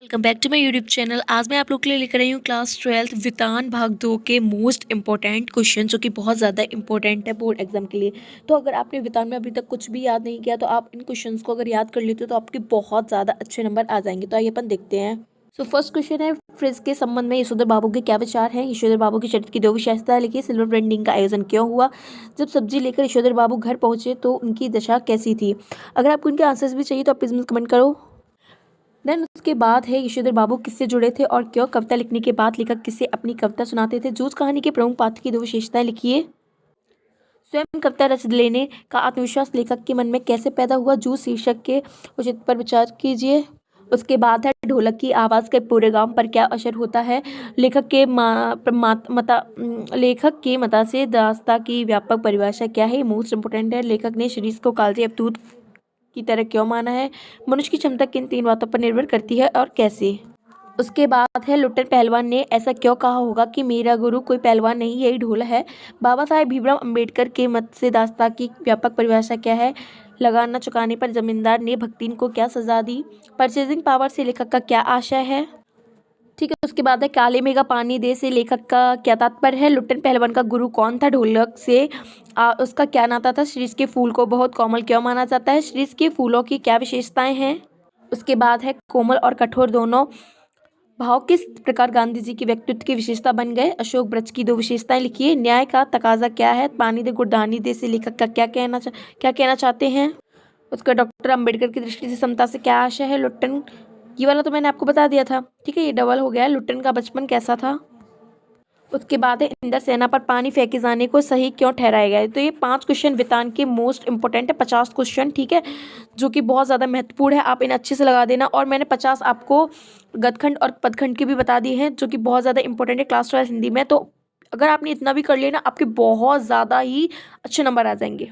Welcome back to my YouTube channel. आज मैं आप लोग के लिए लेकर आई हूँ क्लास 12 वितान भाग 2 के मोस्ट इंपॉर्टेंट क्वेश्चन, जो कि बहुत ज़्यादा इंपॉर्टेंट है बोर्ड एग्जाम के लिए। तो अगर आपने वितान में अभी तक कुछ भी याद नहीं किया तो आप इन क्वेश्चंस को अगर याद कर लेते हो तो आपके बहुत ज़्यादा अच्छे नंबर आ जाएंगे। तो आइए अपन देखते हैं। सो फर्स्ट क्वेश्चन है, फ्रिज के संबंध में यशोधर बाबू के क्या विचार हैं। यशोधर बाबू की चरित्र की दो विशेषताएं लिखिए। सिल्वर प्रिंटिंग का आयोजन क्यों हुआ। जब सब्जी लेकर यशोधर बाबू घर पहुंचे तो उनकी दशा कैसी थी। अगर आपको इनके आंसर्स भी चाहिए तो आप प्लीज कमेंट करो। देन उसके बाद है यशोधर बाबू किससे जुड़े थे और क्यों। कविता लिखने के बाद लेखक किससे अपनी कविता सुनाते थे। जूझ कहानी के प्रमुख पात्र की दो विशेषताएं लिखिए। स्वयं कविता रच लेने का आत्मविश्वास लेखक के मन में कैसे पैदा हुआ। जूझ शीर्षक के उचित पर विचार कीजिए। उसके बाद है ढोलक की आवाज़ के पूरे गांव पर क्या असर होता है। लेखक के मता से दास्ता की व्यापक परिभाषा क्या है। मोस्ट इंपोर्टेंट है, लेखक ने शीरीष को कालजी अवधूत की तरह क्यों माना है। मनुष्य की क्षमता किन तीन बातों पर निर्भर करती है और कैसे। उसके बाद है लुट्टन पहलवान ने ऐसा क्यों कहा होगा कि मेरा गुरु कोई पहलवान नहीं, यही ढोल है। बाबा साहेब भीमराव अंबेडकर के मत से दास्तां की व्यापक परिभाषा क्या है। लगान न चुकाने पर जमींदार ने भक्तिन को क्या सजा दी। परचेजिंग पावर से लेखक का क्या आशय है। ठीक है, उसके बाद है काले मेघा पानी दे से लेखक का क्या तात्पर्य है। लुट्टन पहलवान का गुरु कौन था। ढोलक से उसका क्या नाता था। शीरीष के फूल को बहुत कोमल क्यों माना जाता है। शीरीष के फूलों की क्या विशेषताएं हैं। उसके बाद है कोमल और कठोर दोनों भाव किस प्रकार गांधी जी के व्यक्तित्व की विशेषता बन गए। अशोक वृक्ष की दो विशेषताएं लिखिए। न्याय का तकाजा क्या है। पानी दे गुड़दानी दे से लेखक का क्या कहना चाहते हैं। उसका डॉक्टर अंबेडकर की दृष्टि से समता से क्या आशय है। लुट्टन, ये वाला तो मैंने आपको बता दिया था, ठीक है, ये डबल हो गया है। लुट्टन का बचपन कैसा था। उसके बाद है इंदर सेना पर पानी फेंके जाने को सही क्यों ठहराया गया है। तो ये 5 क्वेश्चन वितान के मोस्ट इंपॉर्टेंट है, 50 क्वेश्चन, ठीक है, जो कि बहुत ज़्यादा महत्वपूर्ण है। आप इन्हें अच्छे से लगा देना। और मैंने 50 आपको गदखंड और पदखंड के भी बता दिए हैं, जो कि बहुत ज़्यादा इंपॉर्टेंट है क्लास 12 हिंदी में। तो अगर आपने इतना भी कर लिया ना, आपके बहुत ज़्यादा ही अच्छे नंबर आ जाएंगे।